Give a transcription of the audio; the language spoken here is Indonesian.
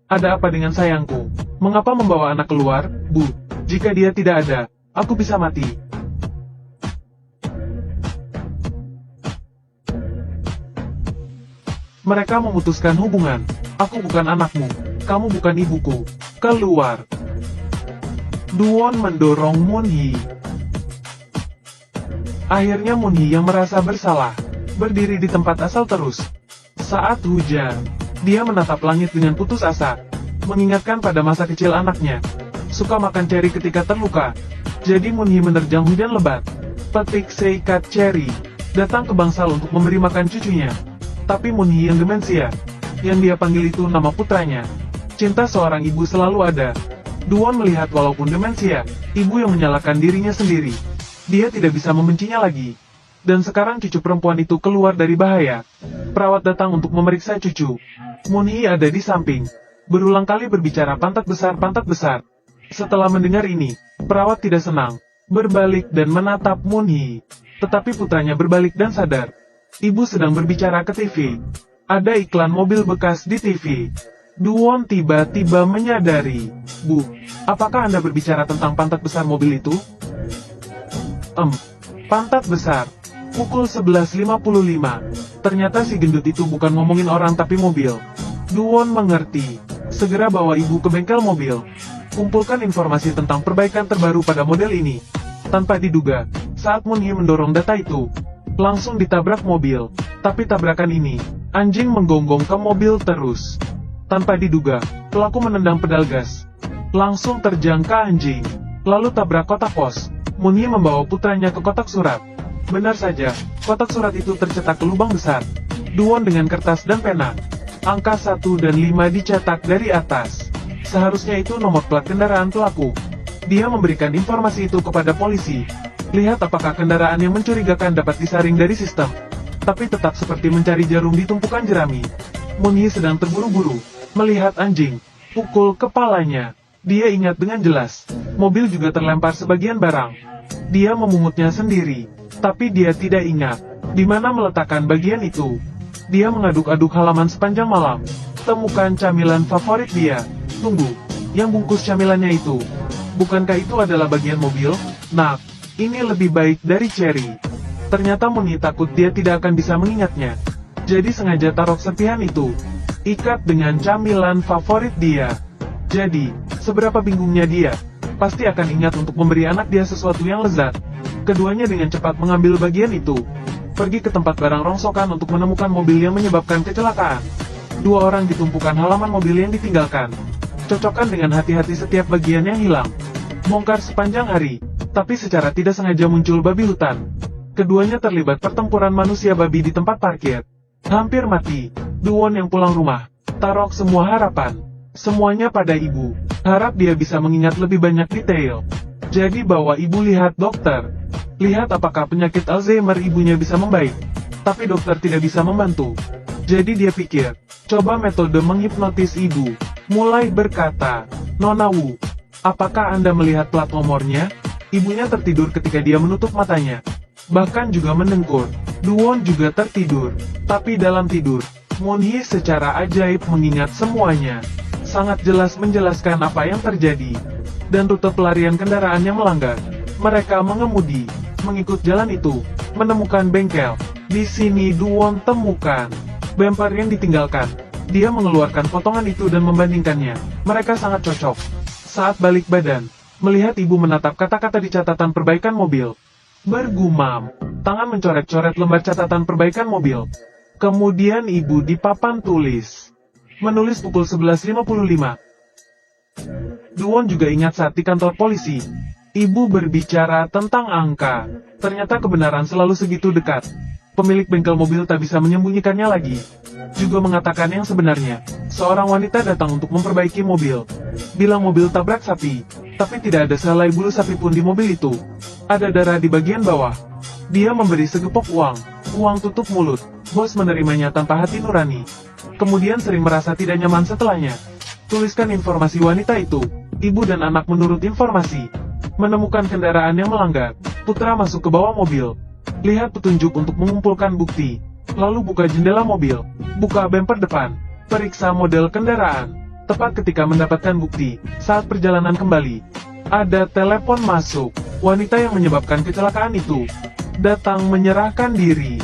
Ada apa dengan sayangku? Mengapa membawa anak keluar, Bu? Jika dia tidak ada, aku bisa mati. Mereka memutuskan hubungan. Aku bukan anakmu. Kamu bukan ibuku. Keluar. Duwon mendorong Moon-hee. Akhirnya Moon-hee yang merasa bersalah, berdiri di tempat asal terus. Saat hujan, dia menatap langit dengan putus asa, mengingatkan pada masa kecil anaknya. Suka makan ceri ketika terluka. Jadi Moon-hee menerjang hujan lebat. Petik seikat ceri. Datang ke bangsal untuk memberi makan cucunya. Tapi Moon-hee yang demensia. Yang dia panggil itu nama putranya. Cinta seorang ibu selalu ada. Duwon melihat walaupun demensia, ibu yang menyalahkan dirinya sendiri. Dia tidak bisa membencinya lagi. Dan sekarang cucu perempuan itu keluar dari bahaya. Perawat datang untuk memeriksa cucu. Moon-hee ada di samping. Berulang kali berbicara pantat besar. Setelah mendengar ini, perawat tidak senang. Berbalik dan menatap Moon-hee. Tetapi putranya berbalik dan sadar. Ibu sedang berbicara ke TV. Ada iklan mobil bekas di TV. Duwon tiba-tiba menyadari. Bu, apakah Anda berbicara tentang pantat besar mobil itu? Pantat besar. Pukul 11.55. Ternyata si gendut itu bukan ngomongin orang tapi mobil. Duwon mengerti. Segera bawa ibu ke bengkel mobil. Kumpulkan informasi tentang perbaikan terbaru pada model ini. Tanpa diduga, saat Moon-hee mendorong data itu, langsung ditabrak mobil. Tapi tabrakan ini, anjing menggonggong ke mobil terus. Tanpa diduga, pelaku menendang pedal gas. Langsung terjang ke anjing. Lalu tabrak kotak pos. Moon-hee membawa putranya ke kotak surat. Benar saja, kotak surat itu tercetak ke lubang besar. Duwon dengan kertas dan pena. Angka 1 dan 5 dicetak dari atas. Seharusnya itu nomor plat kendaraan pelaku. Dia memberikan informasi itu kepada polisi. Lihat apakah kendaraan yang mencurigakan dapat disaring dari sistem. Tapi tetap seperti mencari jarum di tumpukan jerami. Moon-hee sedang terburu-buru. Melihat anjing. Pukul kepalanya. Dia ingat dengan jelas. Mobil juga terlempar sebagian barang. Dia memungutnya sendiri. Tapi dia tidak ingat. Di mana meletakkan bagian itu. Dia mengaduk-aduk halaman sepanjang malam. Temukan camilan favorit dia. Tunggu. Yang bungkus camilannya itu. Bukankah itu adalah bagian mobil? Nak, ini lebih baik dari ceri. Ternyata Moon-hee takut dia tidak akan bisa mengingatnya. Jadi sengaja taruh serpihan itu. Ikat dengan camilan favorit dia. Jadi, seberapa bingungnya dia, pasti akan ingat untuk memberi anak dia sesuatu yang lezat. Keduanya dengan cepat mengambil bagian itu. Pergi ke tempat barang rongsokan untuk menemukan mobil yang menyebabkan kecelakaan. Dua orang di tumpukan halaman mobil yang ditinggalkan. Cocokkan dengan hati-hati setiap bagian yang hilang. Bongkar sepanjang hari, tapi secara tidak sengaja muncul babi hutan. Keduanya terlibat pertempuran manusia babi di tempat parkir. Hampir mati. Duwon yang pulang rumah. Taruh semua harapan. Semuanya pada ibu. Harap dia bisa mengingat lebih banyak detail. Jadi bawa ibu lihat dokter. Lihat apakah penyakit Alzheimer ibunya bisa membaik. Tapi dokter tidak bisa membantu. Jadi dia pikir, coba metode menghipnotis ibu. Mulai berkata, Nona Wu, apakah Anda melihat plat nomornya? Ibunya tertidur ketika dia menutup matanya. Bahkan juga mendengkur. Duwon juga tertidur. Tapi dalam tidur, Moon-hee secara ajaib mengingat semuanya. Sangat jelas menjelaskan apa yang terjadi. Dan rute pelarian kendaraan yang melanggar. Mereka mengemudi, mengikut jalan itu, menemukan bengkel. Di sini Duwon temukan bumper yang ditinggalkan. Dia mengeluarkan potongan itu dan membandingkannya. Mereka sangat cocok. Saat balik badan, melihat ibu menatap kata-kata di catatan perbaikan mobil. Bergumam, tangan mencoret-coret lembar catatan perbaikan mobil. Kemudian ibu di papan tulis. Menulis pukul 11.55. Duwon juga ingat saat di kantor polisi. Ibu berbicara tentang angka. Ternyata kebenaran selalu segitu dekat. Pemilik bengkel mobil tak bisa menyembunyikannya lagi. Juga mengatakan yang sebenarnya. Seorang wanita datang untuk memperbaiki mobil. Bilang mobil tabrak sapi. Tapi tidak ada sehelai bulu sapi pun di mobil itu. Ada darah di bagian bawah. Dia memberi segepok uang. Uang tutup mulut. Bos menerimanya tanpa hati nurani. Kemudian sering merasa tidak nyaman setelahnya. Tuliskan informasi wanita itu. Ibu dan anak menurut informasi. Menemukan kendaraan yang melanggar. Putra masuk ke bawah mobil. Lihat petunjuk untuk mengumpulkan bukti. Lalu buka jendela mobil. Buka bumper depan. Periksa model kendaraan. Tepat ketika mendapatkan bukti, saat perjalanan kembali, ada telepon masuk. Wanita yang menyebabkan kecelakaan itu datang menyerahkan diri.